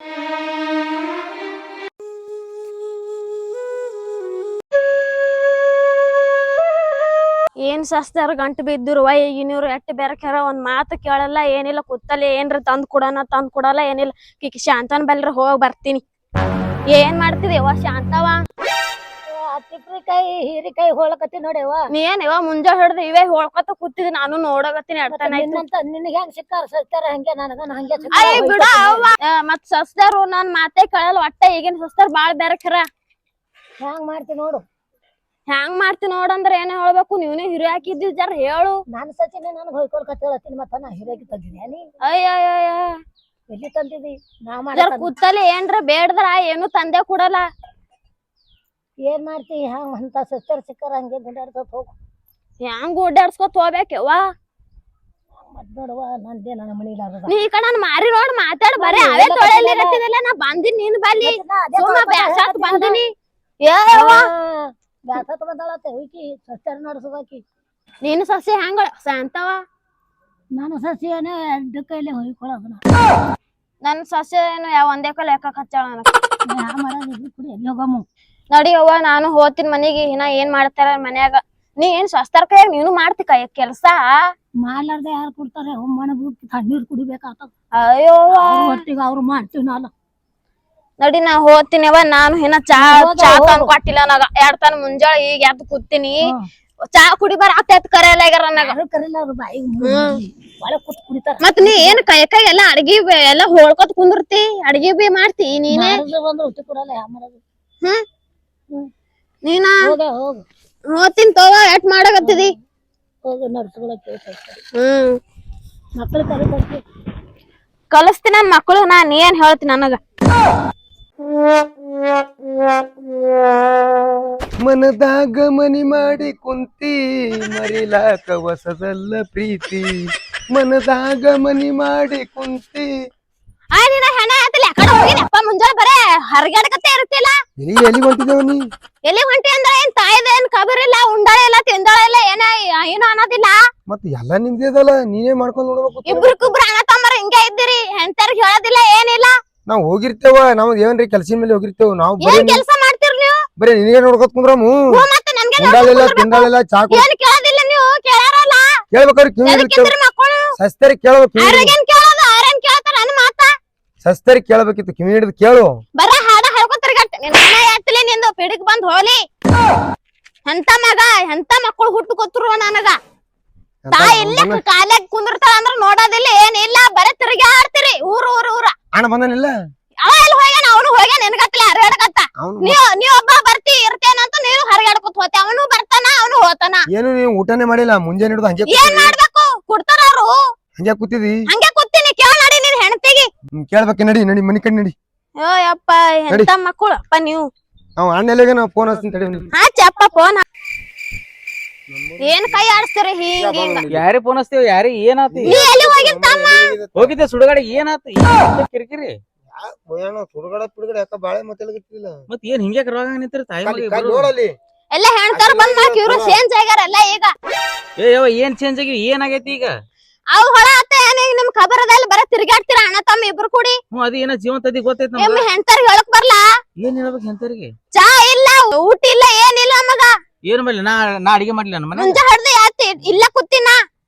ಏನ್ ಸಸ್ತಾರ ಗಂಟು ಬಿದ್ದಿರುವ ಈಗಿನವ್ರು ಎಟ್ಟು ಬೆರಕ್ಯಾರ ಒಂದ್ ಮಾತು ಕೇಳಲ್ಲ ಏನಿಲ್ಲ ಕೂತಲ್ಲಿ ಏನ್ರ ತಂದ್ ಕೊಡಲ್ಲ ಏನಿಲ್ಲ ಕಿಕ್ ಶಾಂತನ್ ಬಲ್ರ ಹೋಗ್ ಬರ್ತೀನಿ. ಏನ್ ಮಾಡ್ತಿದೇವ ಶಾಂತವ? ಹತ್ತಿಕಾಯಿ ಹೀರಿಕಾಯಿ ಹೋಳಕತ್ತಿ ನೋಡ್ಯವ. ನೀ ಏನಿವ ಮುಂಜಾ ಹಿಡ್ದು ಇವೇ ಹೋಳ್ಕೊತ ಕೂತಿದ್ ನಾನು ನೋಡಕತ್ತೀನಿ. ನಿನಗೆ ಹೆಂಗ್ ಸಿಕ್ಕಾರ ಸಸ್ತಾರ ಹಂಗೆ ನನಗ ಹಂಗೆ ಬಿಡ ಮತ್ ಸಸ್ತಾರು ನನ್ ಮಾತೇ ಕೇಳಲ್ಲ ಒಟ್ಟ. ಈಗಿನ ಸಸ್ತಾರ ಬಾಳ್ ಬೆರಕ್ಯಾರ. ಹೆಂಗ್ ಮಾಡ್ತಿ ನೋಡು. ಹ್ಯಾಂಗ್ ಮಾಡ್ತಿ ನೋಡಂದ್ರ ಏನ ಹೇಳ್ಬೇಕು? ನೀವನೇ ಹಿರಿ ಹಾಕಿದ್ದಿ ಜರ ಹೇಳು. ನಾನು ಸಚಿನೆ ನನಗ್ ಹೊಯ್ಕೊಳ್ಕತ್ತ ಹೇಳತ್ತೀನಿ ಮತ್ತ ನಾ ಹಿರಿಯಾಗಿ ತಂದಿದ್ಯಾನಿ. ಅಯ್ಯ ಎಲ್ಲಿ ತಂದಿದಿ? ಜರ ಕೂತಲ್ಲಿ ಏನ್ರ ಬೇಡದ್ರ ಏನು ತಂದೆ ಕೊಡಲ್ಲ. ಏನ್ ಮಾಡ್ತಿ? ಹ್ಯಾಂಗ ಅಂತ ಸಸ್ತಾರ ಸಿಕ್ಕಾರ ಹಂಗೆ ಗುಂಡಾಡ್ಕೊತ ಹೋಗು. ಹ್ಯಾಂಗ ಓಡಾಡ್ಸ್ಕೊತ ಹೋಗ್ಬೇಕವ್ವ? ಮತ್ ನೋಡವ್ವ ನಂದೇ ನನ್ನ ಮನಿಲಾರದ. ನೀ ಈ ಕಡೆ ನನ್ ಮಾರಿ ನೋಡ್ ಮಾತಾಡ್ ಬರೇ ಅವೇ ತೊಳೆಯಲ್ಲಿರತ್ತಿದಲ್ಲ. ನಾ ಬಂದಿನಿ ನೀನ್ ಬಲ್ಲಿ ಸುಮ್ಮ ಬ್ಯಾಸಾತ್ ಬಂದಿನಿ. ಬ್ಯಾಸತ್ ಬಂದಾಳತ್ತೆ ಹುಯ್ಕಿ ಸಸ್ತಾರ ನಡ್ಸೋದಾಕಿ. ನೀನು ಸಸಿ ಹ್ಯಾಂಗ ಶಾಂತವ? ನಾನು ಸಸಿಯೇನೆ ಎರಡು ಕೈಲಿ ಹೊಯ್ಕೊಳ್ಳೋದನ್ನ. ನನ್ ಸಸಿ ಏನು ಯಾವ ಒಂದೇ ಕೈ ಲೆಕ್ಕ ಹಚ್ಚಾಳ ಕುಡಿ ಯೋಗಮ್ಮ ನಡಿ ಅವ್ವ ನಾನು ಹೋಗ್ತೀನಿ ಮನಿಗೆ. ಇನ್ನ ಏನ್ ಮಾಡ್ತಾರ ಮನ್ಯಾಗ? ನೀ ಏನ್ ಸ್ವಸ್ತಾರ ಕೈಯಾಗ ನೀನು ಮಾಡ್ತಿ ಕೈ ಕೆಲ್ಸ? ಮಾಡ್ಲಾರ್ದೆ ಯಾರು ಕೊಡ್ತಾರೆ? ಮಣ ಬುಕ್ ತಣ್ಣೀರ್ ಕುಡಿಬೇಕಾಗ್ತದ. ಅಯ್ಯೋ ಒಟ್ಟಿಗೆ ಅವ್ರು ಮಾಡ್ತೀವಿ ನಾನು. ನಡಿ ನಾ ಹೋಗ್ತೀನಿ ಅವ್ವ. ನಾನು ಇನ್ನ ಚಾ ತಂದ್ ಕೊಟ್ಟಿಲ್ಲ ನನಗ. 2 ತನ ಮುಂಜಾಳೆ ಈಗ ಎದ್ದು ಕೂತೀನಿ. ಚಾ ಕುಡಿ ಬರ ಎತ್ ಕರೆಯಲ್ಲ ಮತ್ ನೀ ಏನ್ ಕೈ ಎಲ್ಲಾ ಅಡ್ಗಿ ಎಲ್ಲಾ ಹೋಳ್ಕೊತ್ ಕುಂದಿರ್ತಿ? ಅಡ್ಗಿ ಬಿ ಮಾಡ್ತಿ ನೀನೇ? ನೀನ ಹೋಗ್ತೀನಿ ತಗೋ. ಎಟ್ ಮಾಡಕತ್ತಿದಿ? ಕಲಿಸ್ತೀನಿ ನನ್ ಮಕ್ಳು. ನಾನ್ ಏನ್ ಹೇಳ್ತೀನಿ ನನಗ? ಮನದಾಗ ಮನಿ ಮಾಡಿ ಕುಂತಿ ಮರಿಲಾಕ ಹೊಸದಲ್ಲ ಪ್ರೀತಿ. ಮನದಾಗ ಮನಿ ಮಾಡಿ ಕುಂತಿ. ನಿನ್ನ ಹೆಣ ಆತಲ್ಲ ಯಾಕಡೆ ಹೋಗಿದಪ್ಪ? ಮುಂಜಾನೆ ಬರೇ ಹರಗಾಡಕತ್ತೆ ಇರ್ತಿಲ್ಲ. ಎಲ್ಲಿ ಹೊಂಟಿದ್ದೇವ ನೀ? ಎಲ್ಲಿ ಹೊಂಟಿ ಅಂದ್ರೆ ಏನ್ ತಾಯಿದೇನ್ ಖಬರ್ ಇಲ್ಲ, ಉಂಡಾಳೆ ಇಲ್ಲ, ತಿಂದಾಳೆ ಇಲ್ಲ, ಏನು ಅನ್ನೋದಿಲ್ಲ. ಮತ್ ಎಲ್ಲಾ ನಿಮ್ದೇದಲ್ಲ, ನೀನೇ ಮಾಡ್ಕೊಂಡ್ ನೋಡ್ಬೇಕು. ಇಬ್ರಿಬ್ರು ಅಣ್ಣ ತಮ್ಮರ ಹಿಂಗೆ ಇದ್ದೀರಿ, ಹೆಂಡತಿಯರ್ಗೆ ಹೇಳೋದಿಲ್ಲ ಏನಿಲ್ಲ. ನಾವ್ ಹೋಗಿರ್ತೇವ, ನಾವ್ ಏನ್ರಿ ಕೆಲ್ಸಿನ ಮೇಲೆ ಹೋಗಿರ್ತೇವ. ನಾವ್ ಏನ್ ಕೆಲಸ ಮಾಡ್ತಿರ್ ನೀವು? ಬರೀ ನಿನಗೆ ನೋಡ್ಕೊತ್ ಕುಂದ್ರಮು. ಉಂಡಾಳಿಲ್ಲ ತಿಂದಾಳಿಲ್ಲ ಚಾ ಏನ್ ಕೇಳೋದಿಲ್ಲ ನೀವು? ಕೇಳಾರಲ್ಲ ಕೇಳ್ಬೇಕಾದ್ರೆ ಕಿವಿ ಮಕ್ಕಳು ಸಸ್ತರಿ ಕೇಳ್ಬೇಕು. ಸಸ್ತರಿ ಕೇಳಬೇಕಿತ್ತು, ಕಿವಿ ಹಿಡಿದು ಕೇಳು. ಬರ ಹಾಡ ಹೇಳ್ಕೊತಿರ್ಗಟ್ಟಲೆ ನಿಂದು ಪಿಡಿಗ್ ಬಂದ್ ಹೋಲಿ. ಎಂತ ಮಗ ಎಂತ ಮಕ್ಕಳು ಹುಟ್ಟು ಕೊತ್ತರು ನನಗ. ತಾಯಿ ಇಲ್ಲ ಕಾಲಾಗ ಕುಂದಿರ್ತಾಳ ಅಂದ್ರ ನೋಡೋದಿಲ್ಲ ಏನಿಲ್ಲ, ಬರೇ ತಿರುಗಾಡ್ತೀರಿ ಊರು ಊರು ಊರ. ಅಣ್ಣ ಬಂದನಿಲ್ಲ? ಅವ ಎಲ್ಲಿ ಹೋಗ್ಯಾನ? ಅವನು ಹೋಗ್ಯಾನ ನಿನ್ಗತ್ತಲೆ ಹರಗಾಡಕತ್ತ. ನೀವ್ ಒಬ್ಬ ಬರ್ತಿ ಇರ್ತೇನಂತ ನೀನು ಹರಗಾಡ್ಕೊತ ಹೋತೆ. ಅವನು ಬರ್ತಾನ, ಅವನು ಹೋತಾನ. ಏನು ನೀವು ಊಟನೇ ಮಾಡಿಲ್ಲ? ಮುಂಜಾನೆ ಹಿಡಿದು ಹಂಗೆ ಏನ್ ಮಾಡ್ಬೇಕು? ಕೊಡ್ತಾರ ಅವ್ರು. ಹಂಗೆ ಕೂತಿದಿ? ಹಂಗೆ ಕೂತೀನಿ. ಕೇಳ ನಡಿ ನಿನ್ ಹೆಣ್ತಿಗೆ. ಕೇಳ್ಬೇಕು. ನಡಿ ನಡಿ ಮನಿ ಕಡೆ ನಡಿ. ಯಪ್ಪ ಎಂತ ಮಕ್ಕಳು ಅಪ್ಪ ನೀವು. ಅವ್ ಅಣ್ಣ ಎಲ್ಲಾಗ ನಾವು ಫೋನ್ ಹಚ್ತೀನಿ ತಡಿ. ಹಾ ಚಪ್ಪ ಫೋನ್. ಏನ್ ಕೈ ಆಡಿಸ್ತೀರಿ ಹಿಂಗ? ಯಾರಿ ಫೋನ್ ಹಚ್ತೀವಿ? ಯಾರಿ ಏನಾತಿ? ನೀ ಎಲ್ಲಿ ಹೋಗಿನ್ ತಮ್ಮ? ಹೋಗಿದ್ದೆ ಸುಡುಗಾಡಿ. ಏನಾತಿ ಕಿರಿಕಿರಿ? ಸುಡುಗಾಡ ಪಿಡುಗಡೆ ಯಾಕ ಬಾಳೆ ಮತ್ತೆಲ್ಲ ಮತ್ ಏನ್ ಹಿಂಗೆ ರೋಗ ನಿಂತಿರ ತಾಯಿ ನೋಡಲ್ಲಿ ಎಲ್ಲ ಹೆಣ್ತಾರ ಬಂದ್ ಮಾಕ್ ಇವ್ರು ಚೇಂಜ್ ಆಗ್ಯಾರಲ್ಲ ಈಗ. ಏನ್ ಚೇಂಜ್ ಆಗಿ ಏನಾಗೈತಿ ಈಗ? ಅವ್ ಹೊಳ ಆತ ಏನ್ ನಿಮ್ ಖಬರ್ ಅದ? ಬರ ತಿರ್ಗಾಡ್ತೀರ ಅಣ್ಣ ತಮ್ಮ ಇಬ್ರು ಕೂಡಿ. ಅದ ಏನ ಜೀವಂತದಿ ಗೊತ್ತೈತ್ ನಮ್ಗೆ. ಎಮ್ಮಿ ಹೆಣ್ತಾರ ಹೇಳಕ್ ಬರ್ಲಾ? ಏನ್ ಹೇಳ್ಬೇಕು ಹೆಂತರಿಗೆ? ಚಾ ಇಲ್ಲ, ಊಟ ಇಲ್ಲ, ಏನಿಲ್ಲ ಮಗ. ಏನ್ ಮಾಡ್ಲಿ? ನಾ ಅಡಿಗೆ ಮಾಡ್ಲಿ ನನ್ನ ಮನೆ ಮುಂಜಾ ಹೊಡ್ದು ಯಾತಿ ಇಲ್ಲ ಕೂತಿನ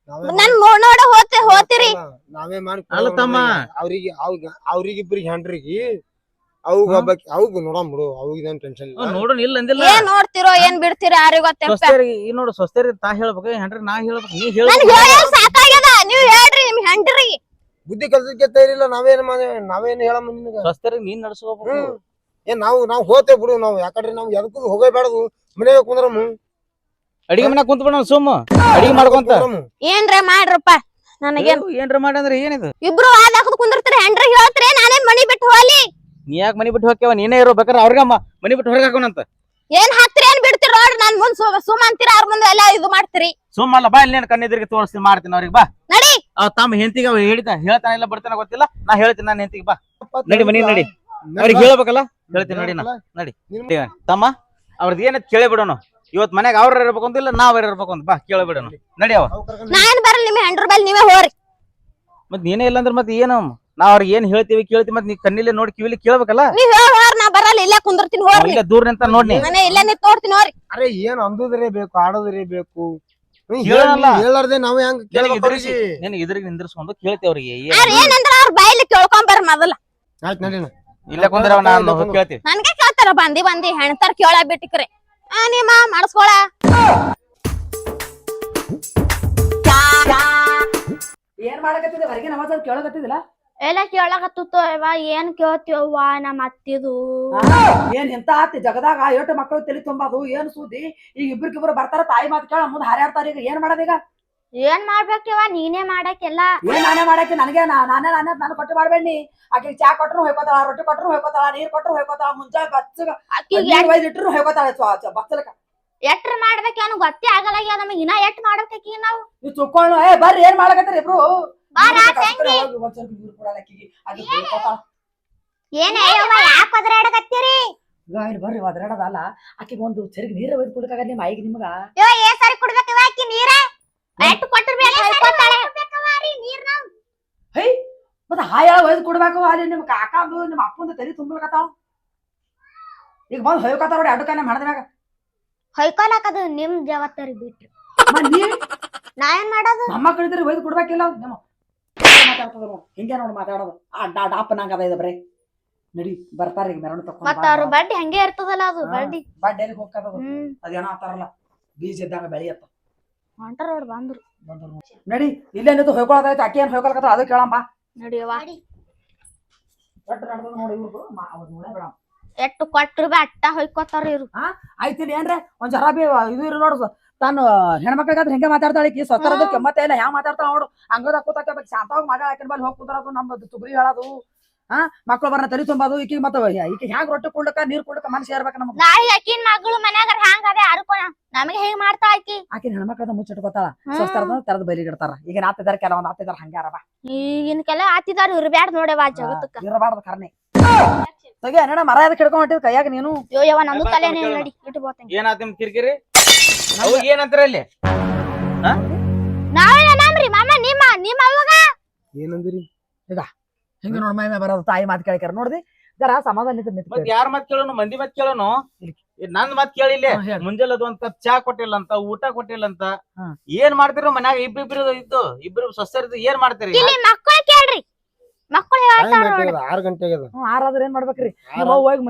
ನನ್ ನೋಡ ಹೋತಿರಿ. ನಾವೇ ಮಾಡಿ ಅಲ್ಲ ತಮ್ಮ, ಅವ್ರಿಗಿಬ್ರಿಗೆ ಹೆಂಡ್ರಿಗೆ ಅವಾಗ ನೋಡಮ್ ಬಿಡು. ಅವಾಗ ಟೆನ್ಷನ್ ನೋಡೋಣ ಇಲ್ಲ ಅಂದಿಲ್ಲ. ಏನ್ ನೋಡ್ತಿರೋ ಏನ್ ಬಿಡ್ತಿರೋ ಯಾರಿಗ ಗೊತ್ತ. ಈ ನೋಡು ಸ್ವಸ್ಥರಿ ತಾ ಹೇಳ್ಬೇಕು, ಹೆಂಡ್ರಿ ನಾ ಹೇಳ್ಬೇಕು. ನೀ ಹೇಳ ಸಾಕಾಗ್ಯದ. ನೀವ್ ಹೇಳ್ರಿ ನಿಮ್ ಹೆಂಡ್ರಿಗೆ. ಬುದ್ಧಿ ಕೆಲ್ಸಕ್ಕೆ ತಯಾರಿಲ್ಲ. ನಾವೇನ್ ಹೇಳಮ್ಮ ನಿನಗ? ಸ್ವಸ್ಥರಿಗೆ ನೀನ್ ನಡ್ಸ್ಕೋಬೇಕು. ಏನ್ ನಾವ್ ಹೋತೇವ್ ಬಿಡು. ನಾವ್ ಯಾಕಂದ್ರೆ ನಾವ್ ಎದಕ್ಕೂ ಹೋಗಬೇಡದು. ಮನೆಗೆ ಕುಂದ್ರಮ್ಮ. ಅಡಿಗೆ ಮನ್ಯಾಗ ಕುಂತ ಬಿಡ ಸುಮ್ಮ ಅಡಿಗೆ ಮಾಡ್ಕೊಂತ. ಏನ್ರ ಮಾಡ್ರಪ್ಪ. ನನಗೇನ್ ಏನ್ರ ಮಾಡಂದ್ರೆ ಏನಿದು? ಇಬ್ರು ಆದಾಕದ್ ಕುಂದಿರ್ತೀರಿ, ಹೆಂಡ್ರಿಗೆ ಹೇಳ್ತೀರಿ ನಾನೇ ಮನಿ ಬಿಟ್ಟು ಹೋಲಿ. ನೀ ಯಾಕೆ ಮನಿ ಬಿಟ್ಟು ಹೋಗ್ಯಾವ? ನೀನೇ ಇರೋ ಬೇಕಾರೆ ಅವ್ರಿಗೆ ಮನಿ ಬಿಟ್ಟು ಹೊರಗೆ ಹಾಕೋಣಂತ. ಏನ್ ಹಾಕ್ತಿರಿ ಏನ್ ಬಿಡ್ತೀರಿ ನೋಡ್ರಿ. ನಾನ್ ಮುಂದ್ ಸುಮ್ಮ ಅಂತೀರ, ಅವ್ರ ಮುಂದೆ ಎಲ್ಲ ಇದು ಮಾಡ್ತೀರಿ. ಸುಮ್ಮಲ್ಲ ಬಾ, ಇಲ್ಲಿ ಕಣ್ಣೆದ್ರಿಗೆ ತೋರಿಸ್ತೀನಿ, ಮಾಡ್ತೀನಿ ಅವ್ರಿಗೆ. ಬಾ ನಡಿ. ತಮ್ಮ ಹೆಂತಿಗೆ ಅವ್ ಹೇಳ್ತಾನ ಇಲ್ಲ ಬರ್ತಾನ ಗೊತ್ತಿಲ್ಲ. ನಾ ಹೇಳ್ತೀನಿ ನಾನು ಹೆಂತಿಗೆ. ಬಾ ನಡಿ ಮನಿ ನಡಿ. ಅವ್ರಿಗೆ ಹೇಳ್ಬೇಕಲ್ಲ, ಹೇಳ್ತೀನಿ ನೋಡಿ. ನಡಿ ತಮ್ಮ, ಅವ್ರದ್ದು ಏನತ್ ಕೇಳಿ ಬಿಡೋಣ. ಇವತ್ ಮನ್ಯಾಗ ಅವ್ರ ಇರ್ಬೇಕು ಅಂತಿಲ್ಲ, ನಾವ್ ಇರ್ಬೇಕು ಅಂತ. ಬಾ ಕೇಳಿ ಬಿಡೋಣ. ನಡಿ. ಅವ ನಾನ್ ಬರಲ್ಲ, ನಿಮ್ ಹೆಂಡ್ರ ಬಲ್ ನೀವೇ ಹೋರಿ. ಮತ್ ನೀನೇ ಇಲ್ಲ ಅಂದ್ರೆ ಮತ್ತೆ ಏನು? ನಾವ್ ಅವ್ರಿಗೆ ಏನ್ ಹೇಳ್ತೀವಿ ಕೇಳ್ತೀವಿ ಮತ್ ನೀ ಕಣ್ಣಿಲೆ ನೋಡಿ ಕಿವಿಲಿ ಕೇಳ್ಬೇಕಲ್ಲ. ನೀವ್ ಹೋರ್ ನಾ ಬರಲ್ಲ, ಇಲ್ಲೇ ಕುಂದಿರ್ತೀನಿ ಹೋರಿ. ಇಲ್ಲ ದೂರ ನಿಂತ ನೋಡ್ನಿ ಮನೆ ಇಲ್ಲೇ ನಿಂತ್ ನೋಡ್ತೀನಿ ಹೋರಿ. ಅರೆ ಏನ್ ಅಂದುದ್ರೇ ಬೇಕು, ಆಡೋದ್ರೇ ಬೇಕು. ಹೇಳಲ್ಲ. ಹೇಳಾರ್ದೆ ನಾವ್ ಹೆಂಗ್ ನಿನಗೆ ಇದ್ರಿಗೆ ನಿಂದ್ರಿಸ್ಕೊಂಡು ಕೇಳ್ತಿ ಅವ್ರಿಗೆ ಏನಂದ್ರ ಅವ್ರ ಬಾಯಿಲಿ ಕೇಳ್ಕೊಂಬರ ಮೊದಲ. ಆಯ್ತು ನಡೀನ. ಇಲ್ಲ ಕುಂದ್ರ ನಾನು ಕೇಳ್ತೀವಿ. ನನ್ಗೆ ಕೇಳ್ತಾರ ಬಂದಿ ಹೆಣ್ತಾರ ಕೇಳ ಬಿಟ್ಟಿಕ್ರಿ ನಿಮ್ಮ ಮಾಡಿಸ್ಕೊಳ. ಏನ್ ಮಾಡಕತ್ತಿದ್ದೆ ಹೊರಗೆ ನವಾಜ್ ಕೇಳಕತ್ತಿದಿಲ್ಲ? ಎಲ್ಲ ಕೇಳಕತ್ತೋ ಇವ ಏನ್ ಕೇಳ್ತೀವವ್ವ ನಮ್ಮ ಅತ್ತಿದು. ಏನ್ ಎಂತ ಆತಿ ಜಗದಾಗ ಏಟು ಮಕ್ಕಳು ತಲಿ ತುಂಬೋದು ಏನ್ ಸುದ್ದಿ? ಈಗ ಇಬ್ರಿಗಿಬ್ರು ಬರ್ತಾರ, ತಾಯಿ ಮಾತು ಕೇಳ ಮುಂದ್ ಹಾರ್ಯಾಡ್ತಾರ. ಈಗ ಏನ್ ಮಾಡೋದೀಗ? ಏನ್ ಮಾಡ್ಬೇಕಿವ ನೀನೇ ಮಾಡಕ್ಕೆಲ್ಲ. ಏನ್ ನಾನೇ ಮಾಡಕ್ಕೆ? ನನಗೆ ನಾನೇ ನಾನು ಕೊಟ್ಟು ಮಾಡ್ಬೇಡಿ. ಆಕೆ ಚಾ ಕೊಟ್ರು ಹೋಯ್ಕೋತಾಳ, ರೊಟ್ಟಿ ಕೊಟ್ರು ಹೋಯ್ಕೋತಾಳ, ನೀರ್ ಕೊಟ್ರು ಹೋಯ್ಕೋತಾಳ, ಮುಂಜಾನೆ ಬಚ್ಚಗ ಇಟ್ರು ಹೋಯ್ಕೋತಾಳೆ ಬಚ್ಚಲಕ. ಎಟ್ರ ಮಾಡ್ಬೇಕು ಅವನು ಗೊತ್ತೇ ಆಗಲ್ಲ ನಮಗ್. ಇನ್ನ ಎಟ್ ಮಾಡ್ಬೇಕಿ ನಾವು? ನೀವು ಚುಕ್ಕೊಂಡು ಬರ್ರಿ ಏನ್ ಮಾಡಕತ್ತೀರಿ ಇಬ್ರು? ಬರ್ರಿ ಒದರಾಡದಲ್ಲ. ಆಕಿಗೆ ಒಂದು ಸರಿಗೆ ನೀರ ಒಯ್ದು ಕುಡ್ಕಾಗ ನಿಮ್ಮ ಐಗೆ ನಿಮ್ಗ ಸರಿ ಕುಡ್ಬೇಕಿವ ಆಕಿ ನೀರ ಎಟ್ ಹೈ ಮತ್ತ ಹಾಯಾಳ ಒಯ್ದು ಕುಡ್ಬೇಕು. ಅಲ್ಲಿ ನಿಮ್ ಕಾಕಂದು ನಿಮ್ಮ ಅಪ್ಪಂದು ತಲೆ ತುಂಬಲಕತ್ತಾವ. ಈಗ ಬಂದ್ ಹೊಯ್ಕೋತಾರ ನೋಡಿ ಅಡ್ಡಕಾನೆ ಮಾಡದ್ರಾಗ ಹೊಯ್ಕೊಳಕದು ನಿಮ್ ಜವಾಬ್ದಾರಿ ಬಿಟ್ರಿ. ನಾ ಏನ್ ಮಾಡೋದು? ನಮ್ಮ ಕಳಿದ್ರೆ ಒಯ್ದು ಕೊಡ್ಬೇಕಿಲ್ಲ. ನಿಮ್ಮ ಮಾತಾಡ್ತದ ಹಿಂಗೆ ನೋಡಿ ಮಾತಾಡೋದು. ಡಾಪ್ ನಂಗ ಅದ ಬರೇ ನಡಿ ಬರ್ತಾರ ಈಗ ಮೆರವಣಿಗೆ ತಕೊಂಡ್. ಮತ್ತ ಅವ್ರ ಬಡ್ಡಿ ಹಂಗೆ ಇರ್ತದಲ್ಲ ಅದು ಬಡ್ಡಿ. ಬಡ್ಡಿ ಎಲ್ಲಿಗೆ ಹೋಗ್ತದ? ಅದೇನೋ ಆತಾರಲ್ಲ ಬೀಜ ಇದ್ದಂಗ ಬೆಳೆಯತ್ತ. ಹೊಂಟಾರ ಅವ್ರು ಬಂದ್ರು. ನಡಿ ಇಲ್ಲೇ ನಿಂತು ಹೊಯ್ಕೊಳ್ಳೋದಾಯ್ತು. ಅಕ್ಕಿ ಏನ್ ಹೊಯ್ಕೊಳಕತ್ತ ಅದು ಕೇಳಮ್ಮ. ನಡಿಯವ್ವ. ಒಟ್ಟು ನಡ್ದು ನೋಡಿ ಇವ್ರು ನೋಡೇ ಬೇಡ. ಎಟ್ಟು ಕೊಟ್ರು ಬಿ ಅಟ್ಟ ಹೊಯ್ಕೋತಾರ ಇವ್ರು. ಆಯ್ತಿಲ್ಲ ಏನ್ರೆ ಒಂದ್ ಜರ ಬಿ ಇದು ಇರು ನೋಡು. ತಾನು ಹೆಣ್ಮಕ್ಳಿಗಾದ್ರೆ ಹೆಂಗೆ ಮಾತಾಡ್ತಾಳಿಕಿ ಸ್ವತರದ ಕೆಮ್ಮತ್ತೆ ಇಲ್ಲ ಹ್ಯಾಂಗ ಮಾತಾಡ್ತಾಳ ನೋಡು. ಹಂಗದ ಕೂತಾಕಬೇಕು ಶಾಂತವಾಗಿ ಮಗ ಆಕಿನ ಬಲ್ಲಿ ಹೋಗಿ ಕೂತಾರದು ನಮ್ಮದು ತುಗ್ರಿ ಹೇಳೋದು. ಮಕ್ಳು ಬರ್ನ ತಲೆ ತುಂಬೋದು. ಈಕಿ ಮತ್ತ ಈಕಿ ಹ್ಯಾಂಗ ರೊಟ್ಟಿ ಕುಡ್ಲಕ ನೀರ್ ಕುಡ್ಲಕ ಮನುಷ್ಯ ಇರ್ಬೇಕ ನಮ್ಗೆ. ನಾಳೆ ಆಕಿನ ಮಗಳು ಮನ್ಯಾಗ ಹ್ಯಾಂಗ ಅದೇ ಅರ್ಕೋಣ ನಮಗೆ ಹೇಗ್ ಮಾಡ್ತಾಳ ಆಕಿ. ಆಕಿನ ಹೆಣ್ಮಕ್ಳದ ಮುಚ್ಚಿಟ್ಕೋತಾಳ. ಸ್ವಸ್ಥರದ ತರದ ಬೈಲಿಗಿಡ್ತಾರ. ಈಗ ಆತಿದಾರ ಕೆಲವೊಂದ್ ಆತಿದಾರ ಹಂಗಾರವ. ಈಗಿನ ಕೆಲ ಆತಿದಾರ ಇರ್ಬ್ಯಾಡ್ ನೋಡವ ಜಗತ್ತಕ್ಕ. ಇರಬಾರ್ದು ಕರ್ನೆ ತಗಿ ಅಣ್ಣ ಮರ ಎದಕ್ ಹಿಡ್ಕೊಂಡ್ ಹೊಂಟಿದ್ ಕೈಯಾಗ ನೀನು? ಯೋಯವ್ವ ನಂದು ತಲೆನೇ ನಡಿ ಇಟ್ಟು ಬೋತೇನೆ. ಏನಾತ ನಿಮ್ ಕಿರಿಕಿರಿ? ಅವು ಏನಂತಾರ ಅಲ್ಲಿ? ನಾವೇನ ನಾಮ್ರಿ ಮಾಮ ನಿಮ್ಮ ಅವ್ವಗ ಏನಂದಿರಿ? ಈಗ ಹಿಂಗ ನೋಡ್ ಮೈ ಬರೋದು ತಾಯಿ ಮಾತು ಕೇಳ್ಕ್ಯಾರ ನೋಡ್ದಿ ಜರ ಸಮಾಧಾನ ಮತ್ ಯಾರ ಮಾತ್ ಕೇಳೋನು? ಮಂದಿ ಮಾತ್ ಕೇಳೋನು? ನಂದ್ ಮಾತ್ ಕೇಳಿಲ್ಲ. ಮುಂಜಾನೆ ಅದು ಒಂದ್ ಕಪ್ ಚಾ ಕೊಟ್ಟಿಲ್ಲ ಅಂತ, ಊಟ ಕೊಟ್ಟಿಲ್ಲ ಅಂತ. ಏನ್ ಮಾಡ್ತಿರೋ ಮನ್ಯಾಗ? ಇಬ್ಬಿಬ್ರು ಇದ್ದು ಇಬ್ರು ಸ್ವಸ್ಥರಿದ್ದು ಏನ್ ಮಾಡ್ತೀರಿ? ಇಲ್ಲಿ ಮಕ್ಕಳು ಕೇಳ್ರಿ. ಮಕ್ಕಳು ಹೇಳ್ತಾರ 6 ಗಂಟೆಗೆ. ಆರಾದ್ರೆ ಏನ್ ಮಾಡ್ಬೇಕ್ರಿ? ನಿಮ್ಮ ಹೋಗಿ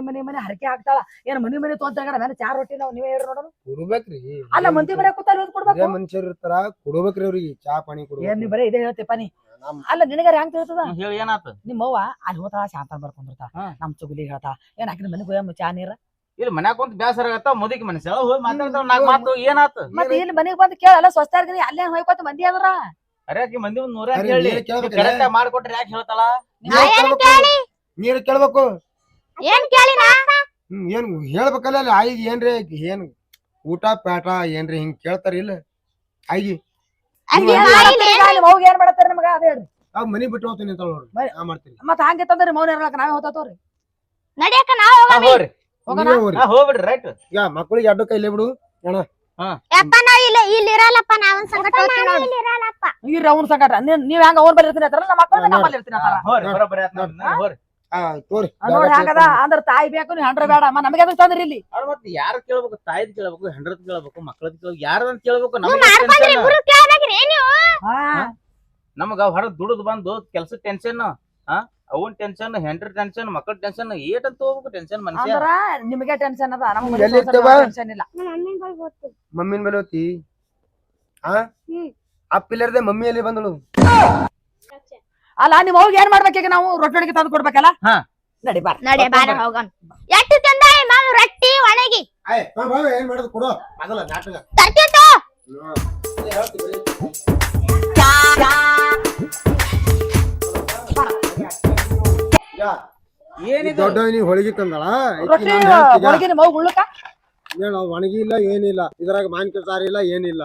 ಮನಿ ಹರಕೆ ಹಾಕ್ತಾಳ. ಏನ್ ಮನಿ ತೊಂತಾಗ ಮೇಲೆ ಚಾ ರೊಟ್ಟಿ ನಾವು ನೀವೇ ಹೇಳಿ ನೋಡೋಣ. ಕೊಡ್ಬೇಕ್ರಿ. ಅಲ್ಲ ಮಂದಿ ಬರೀ ಕೂತಾರ ಕೊಡ್ಬೇಕು. ಮನುಷ್ಯರು ಇರ್ತಾರ, ಕೊಡ್ಬೇಕ್ರಿ ಅವ್ರಿಗೆ ಚಾ ಪಾನಿ ಕೊಡ್ಬೇಕು. ಏನ್ ನೀ ಬರೀ ಇದೇ ಹೇಳ್ತೀಪ ನೀ? ಅಲ್ಲ ನಿನಗಾರ ಹೆಂಗ್ ತಿಳ್ತದ? ಹೇಳಿ ಏನಾತ? ನಿಮ್ಮವ್ವ ಅಲ್ಲಿ ಹೋತಾಳ ಶಾಂತ ಬರ್ಕೊಂಡಿರ್ತಾಳ. ನಮ್ ಚುಗುಲಿ ಹೇಳ್ತಾಳ ಏನ್ ಹಾಕಿದ ಮನಿಗೆ ಹೋಯಮ್ಮ ಚಾ ನೀರ. ಇಲ್ಲಿ ಮನ್ಯಾಗ ಕುಂತ ಬ್ಯಾಸರ ಆಗತ್ತ. ಮುದುಕಿ ಮನುಷ್ಯ ಹೋಗಿ ಮಾತಾಡ್ತಾವ ನಾಲ್ಕು ಮಾತು. ಏನಾತ? ಮತ್ತೆ ಇಲ್ಲಿ ಮನಿಗ್ ಬಂದ್ ಕೇಳಲ್ಲ ಸ್ವಸ್ಥರ್ಗಿ ಅಲ್ಲೇ ಹೋಯ್ಕೋತ ಮಂದಿ ಅದ್ರ. ಅರೆ ಆಕಿ ಮಂದಿ ಒಂದ್ 100 ಹೇಳಿ ಕರೆಕ್ಟ್ ಮಾಡ್ಕೊಟ್ರೆ ಯಾಕೆ ಹೇಳ್ತಾಳ? ನೀರ್ ಕೇಳ್ಬೇಕು. ಏನ್ ಕೇಳಿನ? ಏನ್ ಹೇಳ್ಬೇಕಲ್ಲ ಅಲ್ಲಿ ಆಯಿಗೆ ಏನ್ರಿ ಏನ್ ಊಟ ಪ್ಯಾಟ ಏನ್ರಿ ಹಿಂಗ್ ಕೇಳ್ತಾರ ಇಲ್ಲ ಆಯಿಗೆ? ಮೌಗ್ ಏನ್ ಮಾಡತ್ತಾರ ನಿಮಗ ಅದ ಹೇಳ್ರಿ. ಅವ್ ಮನಿ ಬಿಟ್ಟು ಹೋಗ್ತೀನಿ ಅಂತ ಮಾಡ್ತೀರಿ. ಮತ್ತ ಹಂಗಿತ್ತಂದ್ರಿ ಮೌನ ಇರ್ಲಕ್ಕ ನಾವೇ ಹೋಗ್ತಾವ್ರಿ. ನಡಿಯಕ ನಾವ್ ಹೋಗ್ರಿ ಹೋಗ್ಬಿಡ್ರಿ ರೈಟ್. ಈಗ ಮಕ್ಕಳಿಗೆ ಅಡ್ಡ ಕೈಲೇ ಬಿಡು ಅಣ್ಣ. ಯಪ್ಪ ನಾವ್ ಇಲ್ಲಿ ಇರಲ್ಲಪ್ಪ. ನಾವನ್ ಸಂಕಟ ಇಲ್ಲಿ ಇರಲ್ಲಪ್ಪ. ಇರ್ರಿ ಅವ್ನ ಸಂಕಟ. ನೀವ್ ಹೆಂಗ ಅವ್ನ ಬಲ್ಲಿ ಇರ್ತೀನಿ ಅಂತಾರಲ್ಲ ನಮ್ಮ ಮಕ್ಕಳು ನಮ್ಮಲ್ಲಿ ಇರ್ತೀನಿ ಅಂತಾರ. ನೋಡಿ ಹಂಗದ ಅಂದ್ರ ತಾಯಿ ಬೇಕು ನೀವ್ ಹಂಡ್ರ ಬೇಡ. ನಮಗೆ ಅದಕ್ಕೆ ತಂದ್ರಿ ಇಲ್ಲಿ. ಮತ್ತೆ ಯಾರು ಕೇಳ್ಬೇಕು? ತಾಯಿದ್ ಕೇಳ್ಬೇಕು, ಹೆಂಡ್ರದ್ ಕೇಳ್ಬೇಕು, ಮಕ್ಕಳದ್ ಕೇಳ್ಬೇಕು, ಯಾರದಂತ ಕೇಳ್ಬೇಕು? ನಮಗ ಹೊರ ದುಡ್ದು ಬಂದು ಕೆಲ್ಸದ ಟೆನ್ಷನ್, ಅವನ್ ಟೆನ್ಷನ್, ಹೆಂಡ್ರ ಟೆನ್ಷನ್, ಮಕ್ಕಳ ಟೆನ್ಷನ್, ಏಟಂತ ಹೋಗ್ಬೇಕು ಟೆನ್ಷನ್ ಮನುಷ್ಯ. ಅಂದ್ರ ನಿಮಗೆ ಟೆನ್ಷನ್ ಅದ, ನಮಗೆ ಟೆನ್ಷನ್ ಇಲ್ಲ. ಮಮ್ಮಿನ ಮೇಲೆ ಹೋತಿ ಅಪ್ಪಿಲ್ಲರ್ದೆ ಮಮ್ಮಿ ಎಲ್ಲಿ ಬಂದಳು? ಅಲ್ಲ ನಿಮ್ ಹೋಗಿ ಏನ್ ಮಾಡ್ಬೇಕೀಗ? ನಾವು ರೊಟ್ಟಿ ತಂದು ಕೊಡ್ಬೇಕಲ್ಲ. ನಡಿ ಬಾರ ನಡಿ ಬಾರ ಹೋಗೋಣ. ಎಷ್ಟು ಚಂದ ಮಾವು ರೊಟ್ಟಿ ಒಣಗಿ ಏನ್ ಮಾಡೋದು ಕೊಡು ಅದಲ್ಲ ನಾಟಕ ತರ್ತಿತ್ತು. ದೊಡ್ಡ ನೀವ್ ಹೊಳಿಗೆ ತಂದಳ ಹೊಳಗಿ ನಿಮ್ ಹೋಗಿ ಉಳ್ಳಕ ಒಣಗಿ ಇಲ್ಲ ಏನಿಲ್ಲ ಇದ್ರಾಗ ಮಾನ್ಕ ಸಾರ ಇಲ್ಲ ಏನಿಲ್ಲ.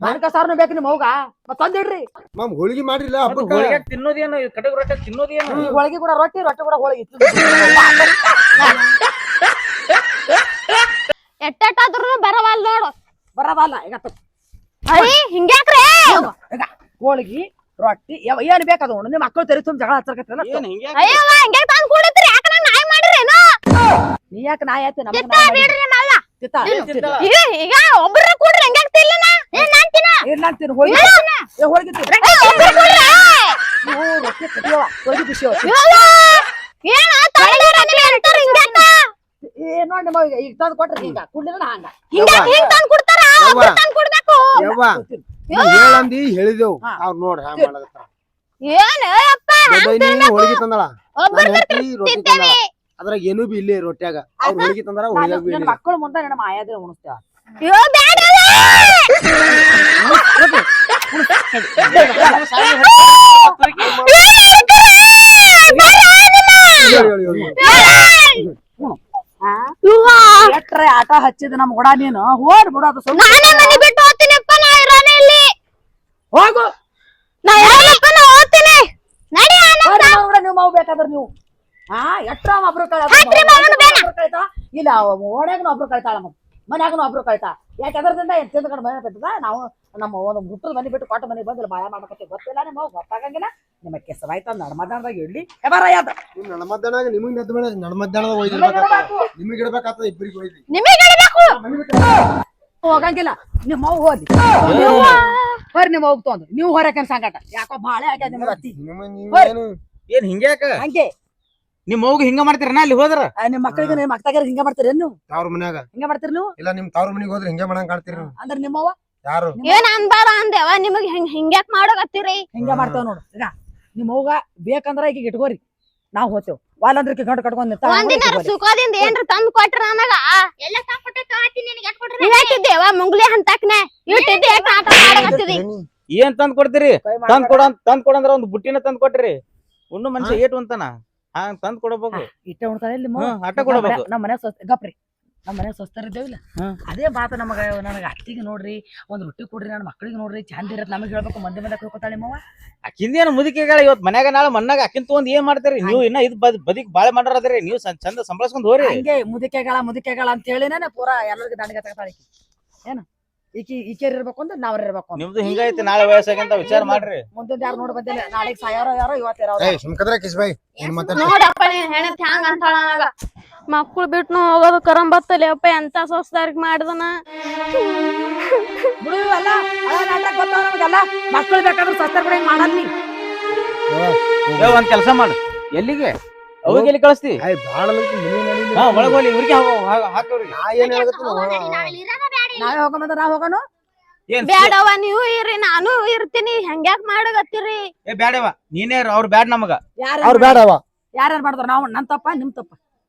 ಮಾನ್ಕ ಸಾರ್ನು ಬೇಕು ನಿಮ್ ಹೋಗ ತಂದಿಡ್ರಿ. ಮಾಮ್ ಹೋಳಿಗೆ ಮಾಡಿಲ್ಲ ಹೋಳಿಗೆ ತಿನ್ನೋದೇನು? ಕಟಕ್ ರೊಟ್ಟಿ ತಿನ್ನೋದೇನು? ಹೋಳಿಗೆ ಕೂಡ ರೊಟ್ಟಿ, ರೊಟ್ಟಿ ಕೂಡ ಹೋಳಿಗೆ. ಎಟ್ಟಾದ್ರೂ ಬರವಲ್ ನೋಡು. ಬರವಲ್ಲ ಈಗ ಹಿಂಗ್ಯಾಕ್ರೆ? ಹೋಳಿಗೆ ರೊಟ್ಟಿ ಏನ್ ಬೇಕದು ಉಣ್ಣು ನಿಮ್ ಮಕ್ಕಳು ತೆರಿ ತುಂಬ ಜಗಳ ಹಚ್ಚಕತ್ತಿರಲ್ಲ ಏನ್ ಹಿಂಗೆ ಅಯ್ಯವ್ವ ಹಂಗೆ ತಂದ್ ಕೊಡ್ತೀರಿ ಯಾಕ ನಂಗ್ ನಾಯಿ ಮಾಡಿರೇನು ನೀ ಯಾಕೆ ನಾಯಿ ಆಯ್ತು ತಿತ್ತ ಬಿಡ್ರಿ ಮಲ್ಲ ತಿಂತಾಳ? ಈಗ ಒಬ್ರ ಕೂಡ್ರಿ ಹಂಗೆ ತಿಲ್ಲನ ಏನ್ ನಾಂತಿನ ಇರ್ಲಾಂತೀನಿ ಹೋಳಿಗೆ ಹೋಳಿಗೆ ಒಬ್ರ ಕೂಡ್ರಿ ರೊಟ್ಟಿ ಕಟ್ಟಿಯವ ಹೋಳಿಗೆ ಬಿಸಿಯವ ಏನ ತಳ್ಳಾರ ನಿಮಗೆ ಅಂತಾರ ಹಿಂಗ್ಯಾಕ ನೋಡಿ ನಿಮ್ಮ ಈಗ ತಂದು ಕೊಟ್ರಿ ಈಗ ಕುಡ್ಲಿಲ್ಲ ಹಂಗ ಹಿಂಗ್ ತಂದ್ ಕೊಡ್ತಾರ ಒಬ್ರು ತಂದ್ ಕೊಡ್ಬೇಕು ಯವ್ವ ನೀ ಹೇಳಂದಿ ಹೇಳಿದೆವು ಅವ್ರು ನೋಡ್ ಹ್ಯಾಂಗ ಮಾಡಕತ್ತಾರ ಏನ್ ಅಪ್ಪ ಹೋಳಿಗೆ ತಂದಳ ಒಬ್ರ ರೊಟ್ಟಿ ತಂದಳ ಅದ್ರಾಗ ಏನೂ ಬಿ ಇಲ್ಲೇ ರೊಟ್ಯಾಗ ಅವ್ರ ಹೋಳಿಗೆ ತಂದಾರ ಹೋಳಿಗೆ ಬಿ ನನ್ನ ಇಲ್ಲ ಮಕ್ಕಳು ಮುಂದೆ ನನ್ನ ಮಾಯಾದ್ರೆ ಉಣಿಸ್ತೇವ ಅಯ್ಯೋ ಬ್ಯಾಡ ಎಟ್ರೆ ಆಟ ಹಚ್ಚಿದ ನಮ್ ಗುಡ ನೀನು ಹೋಡ್ ಬಿಡು ಅದು ಸ್ವಲ್ಪ ನಾನೇ ಮನೆ ಬಿಟ್ಟು ಹೋಗ್ತೀನಪ್ಪ ನಾ ಇರೋನೇ ಇಲ್ಲಿ ಹೋಗು ನಾ ಇರೋನಪ್ಪ ನಾ ಹೋಗ್ತೀನಿ ನಡಿ ನೀವು ಮಾವು ಬೇಕಾದ್ರೆ ನೀವು ಎಟ್ರ ಒಬ್ರು ಕಳಿತಾ ಇಲ್ಲ ಓಣ್ಯಾಗನು ಒಬ್ರು ಕಳಿತಾಳ ಮನ್ಯಾಗನು ಒಬ್ರು ಕಳಿತಾ ಯಾಕೆ ಅದರದಿಂದ ಏನ್ ತಿಂದ್ಕೊಂಡು ಮನೆ ಬಿಟ್ಟದ ನಾವು ನಮ್ಮ ಒಂದು ಮುಟ್ಟದ ಮನೆ ಬಿಟ್ಟು ಕೊಟ್ಟ ಮನೆ ಬಂದ್ರೆ ಬಾಯ ಮಾಡ್ಬೇಕತ್ತೆ ಗೊತ್ತಿಲ್ಲ ನಿಮ್ಮ ಗೊತ್ತಾಗಂಗಿಲ್ಲ ನಿಮ್ಮ ಕೆಸವಾಯ್ತ ನಡ್ಮದಾನದಾಗ ಇಡ್ಲಿ ಎಬಾರ ಯಾದ ನನ್ನ ಮಧ್ಯಾಹ್ನ ನಿಮಗ್ ನೆದ್ದ ಬೇಡ ನನ್ನ ಮಧ್ಯಾಹ್ನದ ಒಯ್ದಿರ್ಬೇಕಾಗ್ತದ ನಿಮಗ್ ಇಡ್ಬೇಕಾಗ್ತದ ಇಬ್ಬರಿಗೆ ಒಯ್ದಿ ನಿಮಗೆ ಇಡಬೇಕು ಹೋಗಂಗಿಲ್ಲ ನಿಮ್ಮ ಮಗು ಹೋದಿ ಹೊರ ನಿಮ್ಮ ಮಗು ತೊಂದು ನೀವು ಹೊರಕನ್ ಸಂಕಟ ಯಾಕೋ ಬಾಳೆ ಆಗ್ಯದ ನಿಮ್ಗೆ ಅತ್ತಿ ನೀವೇನು ಏನ್ ಹಿಂಗ್ಯಾಕ ಹಂಗೆ ನಿಮ್ ಮೌಗ ಹಿಂಗ ಮಾಡ್ತೀರನ ಅಲ್ಲಿ ಹೋದ್ರ ನಿಮ್ಮ ಮಕ್ಕಳಿಗೆ ನಿಮ್ಮ ಮಕ್ತಾಗ ಹಿಂಗ ಮಾಡ್ತೀರಿ ನೀವು ತವ್ರ ಮನ್ಯಾಗ ಹಿಂಗ ಮಾಡ್ತೀರಿ ನೀವು ಇಲ್ಲ ನಿಮ್ ತವ್ರ ಮನಿಗ್ ಹೋದ್ರೆ ಹಿಂಗೆ ಮಾಡಂಗ್ ಕಾಣ್ತೀರಿ ನೀವು ಅಂದ್ರೆ ನಿಮ್ಮವ್ವ ಯಾರು ಏನ್ ಅನ್ಬಾರ ಅಂದೇವ ನಿಮಗ್ ಹಿಂಗ್ಯಾಕ್ ಮಾಡೋಕತ್ತೀರಿ ಹಿಂಗ ಮಾಡ್ತೇವ ನೋಡು ಈಗ ನಿಮ್ಮ ಅವ್ಗ ಬೇಕಂದ್ರ ಈಗ ಇಟ್ಕೋರಿ ನಾವ್ ಹೋತೇವ್ ವಾಲಂದ್ರ ಗಂಟು ಕಟ್ಕೊಂಡ್ ಒಂದಿನ ಸುಖದಿಂದ ಏನ್ರ ತಂದ್ ಕೊಟ್ರ ನನಗ ಎಲ್ಲ ಹೇಳ್ತಿದ್ದೇವ ಮುಂಗ್ಲಿ ಹಂತಕ್ನೆ ಇಟ್ಟಿದ್ದೆ ಯಾಕೆ ಆಟ ಮಾಡಕತ್ತಿದಿ ಏನ್ ತಂದ್ ಕೊಡ್ತೀರಿ ತಂದ್ ಕೊಡಂದ್ರ ಒಂದ್ ಬುಟ್ಟಿನ ತಂದ್ ಕೊಟ್ರಿ ಉಣ್ಣು ಮನುಷ್ಯ ಏಟು ಅಂತಾನ ಹಂಗ ತಂದ್ ಕೊಡಬೇಕು ಇಟ್ಟ ಉಣ್ತಾನೆ ಇಲ್ಲಿ ಆಟ ಕೊಡಬೇಕು ನಮ್ಮ ಮನೆ ಗಪ್ರಿ ನಮ್ಮ ಮನೆ ಸ್ವಸ್ಥರ ಇದ್ದೇವಿಲ್ಲ ಹ್ಮ್. ಅದೇ ಮಾತ ನಮಗ ನನಗೆ ಅತ್ತಿಗೆ ನೋಡ್ರಿ ಒಂದ್ ರೊಟ್ಟಿ ಕೊಡ್ರಿ ನನ್ನ ಮಕ್ಳಿಗೆ ನೋಡ್ರಿ ಚಂದ ಇರತ್ ನಮಗ್ ಹೇಳ್ಬೇಕು ಮಂದಿ ಮಂದಿ ಹೋಗ್ತಾಳೆ ನಿಮ್ಮವ್ವ ಅಕ್ಕಿಂದೇನು ಮುದುಕಿಗಳ ಇವತ್ ಮನ್ಯಾಗ ನಾಳೆ ಮಣ್ಣಾಗ ಅಕ್ಕಿನ ತಗೊಂಡ್ ಏನ್ ಮಾಡ್ತೀರಿ ನೀವು ಇನ್ನ ಇದ್ ಬದಿಕ್ ಬಾಳೆ ಮಾಡ್ರದ್ರಿ ನೀವು ಚಂದ ಸಂಭಾಳ್ಸ್ಕೊಂಡ್ ಹೋರಿ ಹಂಗೆ ಮುದಿಕೆಗಳ ಅಂತ ಹೇಳಿನೇ ಪೂರಾ ಎಲ್ಲರಿಗೂ ದಂಡಿಗೆ ತಗತಾಳೆ ಏನು ಈಕೇರ್ ಇರ್ಬೇಕು ಅಂದ್ರೆ ನಾವ್ರ ಇರ್ಬೇಕು ನಿಮ್ದು ಹಿಂಗೈತಿ ನಾಳೆ ವಯಸ್ಸಾಗಂತ ವಿಚಾರ ಮಾಡ್ರಿ ಮುಂದಿನ ಯಾರು ನೋಡಿ ಬಂದಿಲ್ಲ ನಾಳೆಗೆ ಸಾಯಾರೋ ಯಾರೋ ಇವತ್ತು ಏಯ್ ಸುಮ್ಕದ್ರ ಕಿಸ್ಬಾಯ್ ಏನ್ ಮಾತಾಡ್ತಿ ನೋಡಪ್ಪ ನೀನ್ ಹೆಣತ್ ಹ್ಯಾಂಗ ಅಂತಾಳ ನನಗ ಮಕ್ಕಳು ಬಿಟ್ಟು ಹೋಗೋದು ಕರಂ ಬತ್ತಲೆ ಅಪ್ಪ ಎಂತ ಸ್ವಸ್ಥರಿಗೆ ಮಾಡಿದನ ಬಿಡು ಅಲ್ಲ ನಾಟಕ ಗೊತ್ತಾವ ನಮಗೆಲ್ಲ ಮಕ್ಕಳು ಬೇಕಾದ್ರೆ ಸ್ವಸ್ಥರ ಕೂಡ ಹಿಂಗ್ ಮಾಡಲ್ಲ ನೀ ಒಂದ್ ಕೆಲಸ ಮಾಡು ಎಲ್ಲಿಗೆ ಅವಾಗ ಎಲ್ಲಿ ಕಳಿಸ್ತಿ ಏಯ್ ಬಾಳ ಹಾ ಒಳಗ್ ಹೋಗ್ಲಿ ಇವ್ರಿಗೆ ಹಾಕೋರಿ ನಾ ಏನ್ ಹೇಳಕತ್ತೀನಿ ನಾವೇ ಹೋಗಂಬಂದ್ರ ನಾವ್ ಹೋಗೋಣ ಏನ್ ಬ್ಯಾಡವ ನೀವು ಇರ್ರಿ ನಾನು ಇರ್ತೀನಿ ಹೆಂಗ್ಯಾಕ್ ಮಾಡಕತ್ತೀರಿ ಏ ಬ್ಯಾಡವ ನೀನೇ ಅವ್ರು ಬ್ಯಾಡ ನಮಗ ಅವ್ರು ಬೇಡವ ಯಾರ್ಯಾರು ಮಾಡಿದ್ರು ನಾವು ನನ್ ತಪ್ಪ ನಿಮ್ ತಪ್ಪ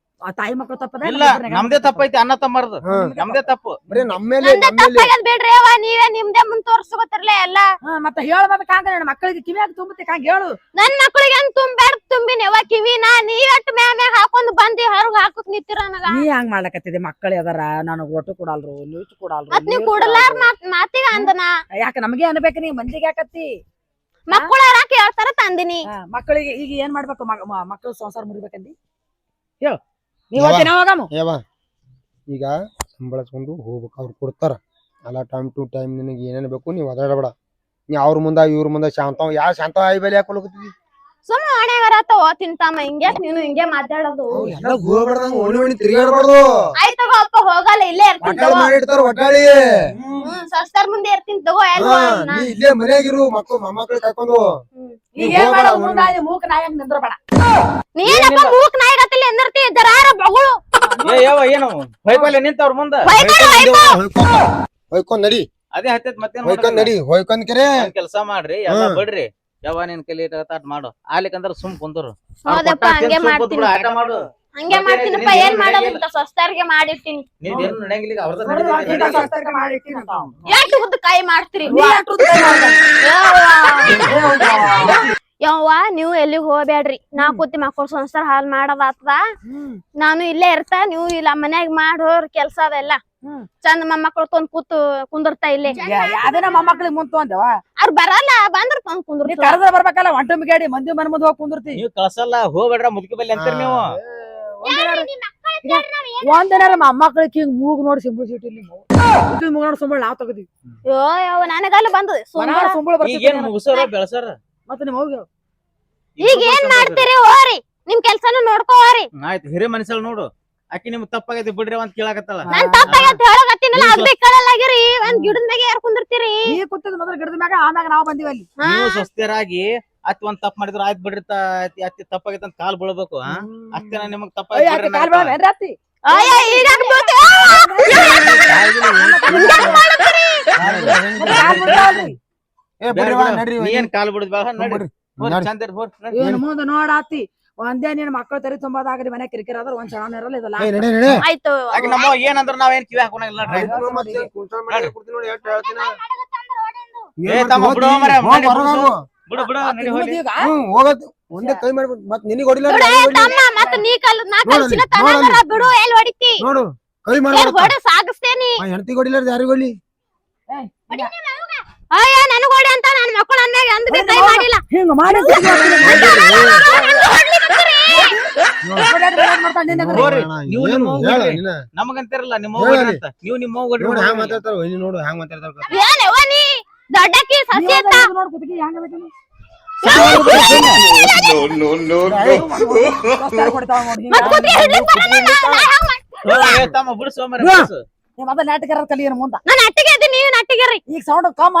ತಾಯಿ ಮಕ್ಳು ತಪ್ಪದ ಇಲ್ಲ ನಮ್ದೇ ತಪ್ಪೈತಿ ಅನ್ನ ತಮ್ಮರ್ದು ನಮ್ದೇ ತಪ್ಪು ಬರೀ ನಮ್ಮೇಲೆ ನಂದೇ ತಪ್ಪಾಗ್ಯದ ಬಿಡ್ರಿ ಅವ ನೀವೇ ನಿಮ್ದೇ ಮುಂದ್ ತೋರ್ಸ್ಕೊತಿರ್ಲೆ ಎಲ್ಲ ಮತ್ತೆ ಹೇಳ್ಬೇಕು ಹಂಗ ನನ್ನ ಮಕ್ಕಳಿಗೆ ಕಿವಿಯಾಗ ತುಂಬತಿ ಹಂಗ ಹೇಳು ನನ್ ಮಕ್ಳಿಗೆ ಅಂತ ತುಂಬಿನಿ ಅವ ಕಿವಿನ ನೀವಟ್ ಮ್ಯಾಗ ಹಾಕೊಂಡ್ ಬಂದಿ ಹೊರಗ್ ಹಾಕಕ್ ನಿಂತಿರ ನನಗ ನೀ ಹಂಗ್ ಮಾಡ್ಲಕತ್ತಿದೆ ಮಕ್ಕಳು ಅದಾರ ನನಗ್ ಒಟ್ಟು ಕೊಡಲ್ರು ನೀಚ್ ಕೊಡಲ್ರು ಮತ್ ನೀವ್ ಕೂಡಲಾರ ಮಾತಿಗ ಅಂದನ ಯಾಕ ನಮಗೆ ಅನ್ಬೇಕು ನೀ ಮಂದಿಗೆ ಯಾಕತ್ತಿ ಮಕ್ಕಳ ಕೇಳ್ತಾರ ತಂದಿನಿ ಮಕ್ಕಳಿಗೆ ಈಗ ಏನ್ ಮಾಡ್ಬೇಕು ಮಕ್ಕಳು ಸಂಸಾರ ಮುರಿಬೇಕಂದಿ ಹೇಳು ನೀವ್ ಹೋಗಮ್ಮ ಏವ ಈಗ ಸಂಬಳಸ್ಕೊಂಡು ಹೋಗ್ಬೇಕು ಅವ್ರು ಕೊಡ್ತಾರ ಎಲ್ಲ ಟೈಮ್ ಟು ಟೈಮ್ ನಿನಗೆ ಏನೇನ್ ಬೇಕು ನೀವು ಒದಾಡಬೇಡ ನೀ ಅವ್ರ ಮುಂದ ಇವ್ರ ಮುಂದ ಶಾಂತ ಯಾ ಶಾಂತ ಆಯ್ ಬೆಲೆ ಹಾಕೊಳಕತ್ತಿ ಸುಮ್ಮ ಹೊಣೆಗಾರತ್ತ ತಿಂತಾಮ ಹಿಂಗ್ಯಾಕ್ ನೀನು ಹಿಂಗೆ ಮಾತಾಡೋದು ಎಲ್ಲ ಹೋಗ್ಬೇಡ್ದಂಗ ಓಣಿ ತಿರ್ಗಾಡ್ಬಾರ್ದು ಆಯ್ತಗೋ ಅಪ್ಪ ಹೋಗಲ್ಲ ಇಲ್ಲೇ ಇರ್ತೀನಿ ಒಟ್ಟಾಳಿ ಮಾಡಿಡ್ತಾರ ಒಟ್ಟಾಳಿ ಸಸ್ತಾರ ಮುಂದೆ ಇರ್ತೀನಿ ತಗೋ ನೀ ಇಲ್ಲೇ ಮನ್ಯಾಗಿರು ಮಕ್ಕಳು ಮೊಮ್ಮಕ್ಳು ಕರ್ಕೊಂಡು ಈಗ ಏನ್ ಮಾಡೋದು ಮೂಕ ನಾಯಕ್ ನಿಂದ್ರಬೇಡ ನೀನಪ್ಪ ಮೂಕ್ ನಾಯಿಗತ್ತಲ್ಲಿ ಎಂದಿರ್ತಿ ಜರಾರ ಬಗಳು ಏನು ಹೊಯ್ಕೊಲ್ಲ ನಿಂತ ಅವ್ರ ಮುಂದ ಹೊಯ್ಕೊಂಡ್ ನಡಿ ಅದೇ ಹತ್ತೈತ್ ಮತ್ತೆ ಹೊಯ್ಕೊಂಡ್ ನಡಿ ಹೊಯ್ಕೊಂಡ್ ಕೆರೆ ಕೆಲಸ ಮಾಡ್ರಿ ಎಲ್ಲ ಬಿಡ್ರಿ ಯಾವ ನಿನ್ ಕಲಿ ತಾಟ್ ಮಾಡು ಆಲಿಕಂದ್ರ ಸುಮ್ ಕುಂದ್ರು ಹೌದಪ್ಪ ಹಂಗೆ ಮಾಡ್ತೀನಿ ಆಟ ಮಾಡು ಹಂಗೆ ಮಾಡ್ತೀನಪ್ಪ ಏನ್ ಮಾಡೋದು ಸಸ್ತಾರಿಗೆ ಮಾಡಿರ್ತೀನಿ ನೀನ್ ಏನು ನಡೆಯಂಗಿಲ್ಲ ಅವ್ರದ ಎಷ್ಟು ಉದ್ದ ಕಾಯಿ ಮಾಡ್ತೀರಿ ಯವ್ವ ನೀವು ಎಲ್ಲಿಗ್ ಹೋಗ್ಬೇಡ್ರಿ ನಾ ಕೂತಿ ಮಕ್ಕಳು ಸಂಸಾರ ಹಾಲ್ ಮಾಡೋದಾತದ ನಾನು ಇಲ್ಲೇ ಇರ್ತ ನೀವು ಇಲ್ಲ ಮನ್ಯಾಗ ಮಾಡೋರ್ ಕೆಲ್ಸ ಅದೆಲ್ಲ ಚಂದ ಮೊಮ್ಮಕ್ಳು ತೊಂದ್ ಕೂತು ಕುಂದಿರ್ತಾ ಇಲ್ಲೇ ಯಾವ್ದೇ ನಮ್ಮ ಮಕ್ಕಳಿಗೆ ಮುಂತು ಅಂದೇವ ಅವ್ರ ಬರಲ್ಲ ಬಂದ್ರ ತೊಂದ್ ಕುಂದ್ರ ಕರೆದ್ರೆ ಬರ್ಬೇಕಲ್ಲ ಒಂಟು ಗಾಡಿ ಮಂದಿ ಮನೆ ಮುಂದೆ ಹೋಗಿ ಕುಂದಿರ್ತಿ ನೀವು ಕಳ್ಸಲ್ಲ ಹೋಗ್ಬೇಡ್ರ ಮುದುಕಿ ಬಲ್ಲಿ ಅಂತೀರಿ ನೀವು ಒಂದಿನಾರ ಮೊಮ್ಮಕ್ಳಿಗೆ ಹಿಂಗ್ ಮೂಗ್ ನೋಡಿ ಸಿಂಬಳ ಸಿಟ್ಟಿಲ್ಲಿ ಮೂಗ್ ನೋಡಿ ಸುಂಬಳ ನಾವ್ ತಗದಿವಿ ಯೋ ನನಗಲ್ಲ ಬಂದದ ಸುಂಬಳ ಈಗೇನ್ ಮುಗಿಸೋರ ಬೆಳಸಾರ ಮತ್ತೆ ನಿಮ್ ಹೋಗಿ ಈಗ ಏನ್ ಮಾಡ್ತೀರಿ ಹೋರಿ ನಿಮ್ ಕೆಲ್ಸನು ನೋಡ್ಕೋ ಹೋರಿ ಆಯ್ತು ಹಿರೇ ಮನುಷ್ಯಲ್ ನೋಡು ಆಕಿ ನಿಮ್ಗ್ ತಪ್ಪಾಗೈತಿ ಬಿಡ್ರಿ ಅಂತ ಕೇಳಾಕತ್ತಲ್ಲ ನಾನ್ ತಪ್ಪಾಗೈತಿ ಹೇಳಕತ್ತೀನಲ್ಲ ಅಗ್ದಿ ಕಳಲಾಗಿರಿ ಒಂದ್ ಗಿಡದ ಮ್ಯಾಗೆ ಯಾರ್ ಕುಂದಿರ್ತೀರಿ ನೀ ಕೂತಿದ್ ಮೊದಲ ಗಿಡದ ಮ್ಯಾಗ ಆಮ್ಯಾಗ ನಾವ್ ಬಂದಿವಿ ಅಲ್ಲಿ ನೀವು ಸ್ವಸ್ಥರಾಗಿ ಅತ್ ಒಂದ್ ತಪ್ಪ ಮಾಡಿದ್ರು ಆಯ್ತು ಬಿಡ್ರಿ ಅತ್ತಿ ತಪ್ಪಾಗೈತಿ ಅಂತ ಕಾಲ್ ಬೀಳ್ಬೇಕು ಅಷ್ಟೇನ ನಿಮಗ್ ಯಾಕೆ ಕಾಲ್ ತಪ್ಪ ಬೇಡ ರಾತ್ರಿ ಅಯ್ಯ ಈಗ ನೀ ಏನ್ ಕಾಲ್ ಬಿಡುದ್ ಬೇಡ ನಡಿ ಹೋರಿ ಚಂದ ಇರ್ ಹೋರಿ ನಡಿ. ಏನ್ ಮುಂದೆ ನೋಡಾತಿ ಒಂದೇ ನೀನ್ ಮಕ್ಕಳು ತರಿ ತುಂಬದಾಗಲಿ ಮನೆ ಕಿರಿಕಿರಿ ಆದ್ರ ಒಂದ್ ಕ್ಷಣ ಇರಲ್ಲ ಇದಲ್ಲ ಆಯ್ತು ಆಕಿ ನಮ್ಮ ಏನಂದ್ರ ನಾವೇನ್ ಕಿವಿ ಹಾಕೋಣಗಿಲ್ಲ ನಡ್ರಿ. ಏ ತಮ್ಮ ಬಿಡು ಮರೆ, ನಡಿ ಬಿಡು ಬಿಡು ನಡಿ ಹೋಗ್ಲಿ. ಈಗ ಹೋಗತ್ ಒಂದೇ ಕೈ ಮಾಡ್ಬಿಟ್ಟು ಮತ್ ನಿನಗ್ ಹೊಡಿಲ್ಲ ಬಿಡು, ಏ ತಮ್ಮ ಮತ್ತ ನೀ ನಾ ಕಲ್ಸಿನ ತನಗರ ಬಿಡು ಎಲ್ ಹೊಡಿತಿ ನೋಡು ಕೈ ಏನ್ ಮಾಡ್ಬಿಡ ಹೊಡೆ ಸಾಗಿಸ್ತೇನಿ ಹೆಂಡತಿ ಹೊಡಿಲಾರ್ದ ಯಾರಿಗ್ ಹೊಡ್ಲಿ ಅಯ್ಯ ನನಗ್ ಹೊಡಿ ಅಂತ ನನ್ ಮಕ್ಕಳು ಅಂದಾಗ ಅಂದ್ಕೆ ಕೈ ಮಾಡಿಲ್ಲ ಹಿಂಗ ಮಾಡಿ ಹೋರಿ, ನೀವು ಏನು ನಿಮ್ಮ ಹೇಳ ಹೋಗ್ರಿ. ನೀನ. ನಮಗಂತಿರಲ್ಲ ನಿಮ್ಮ ಹೇಳಿ. ಹೋಗ್ರಿ ಅಂತ ನೀವು ನಿಮ್ಮ ಹೋಗ್ರಿ ನೋಡು ಹ್ಯಾಂಗ್ ಮಾತಾಡ್ತಾರ ವೈನಿ ನೋಡು ಹ್ಯಾಂಗ್ ಮಾತಾಡ್ತಾರ ಏನೇವ ನೀ ದೊಡ್ಡಕ್ಕಿ ಸಸಿ ಅಂತ ನೋಡ್ ಕುತ್ತಿಗೆ ಹೆಂಗ ಬೇಕೇನು ಕೊಡ್ತಾವ ನೋಡಿ ಮತ್ ಕೂತ್ಗೆ ಹಿಡ್ಲಿಕ್ ಬರಲ್ಲ ನಾ ಹ್ಯಾಂಗ್ ಮಾಡ್ತೀನಿ? ಏ ತಮ್ಮ ಬಿಡು ಸೋಮರ ಬಿಡ್ಸು. ಮೊದಲ ನಾಟಕ ಕಲಿಯನ್ ಮುಂದ ನಾನ್ ಅಟ್ಟಿಗೆ ಇದ್ದೀನಿ ನೀವು ನಟ್ಟಿಗೆರಿ ಈಗ ಸೌಂಡ್ ಕಮ್ಮ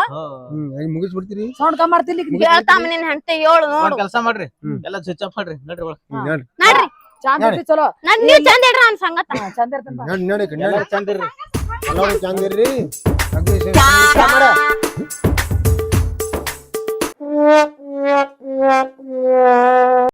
ಮುಗಿಸ್ಬಿಡ್ತೀರಿ ಸೌಂಡ್ ಕಮ್ಮ ಮಾಡ್ತಿರ್ಲಿ ಹೇಳ್ತಾಮ ನಿನ್ ಹೆಂಡತಿ ಹೇಳು ನೋಡು ಒಂದ್ ಕೆಲ್ಸ ಮಾಡ್ರಿ ಎಲ್ಲ ಸ್ವಿಚ್ ಆಫ್ ಮಾಡ್ರಿ ನಡ್ರಿ ಒಳಗ್. ನಡ್ರಿ ಚಂದ ಇರ್ತಿ ಚಲೋ ನೀವ್ ಚಂದ ಇಡ್ರಿ ನನ್ ಸಂಗತ ಚಂದ ಇರ್ತಂತ ನೋಡಿ ಎಲ್ಲಾರು ಚಂದ ಇರ್ರಿ. ಎಲ್ಲರೂ ಚಂದ ಇರ್ರಿ ಅಗ್ದಿ ಸೇರಿ ಮಾಡ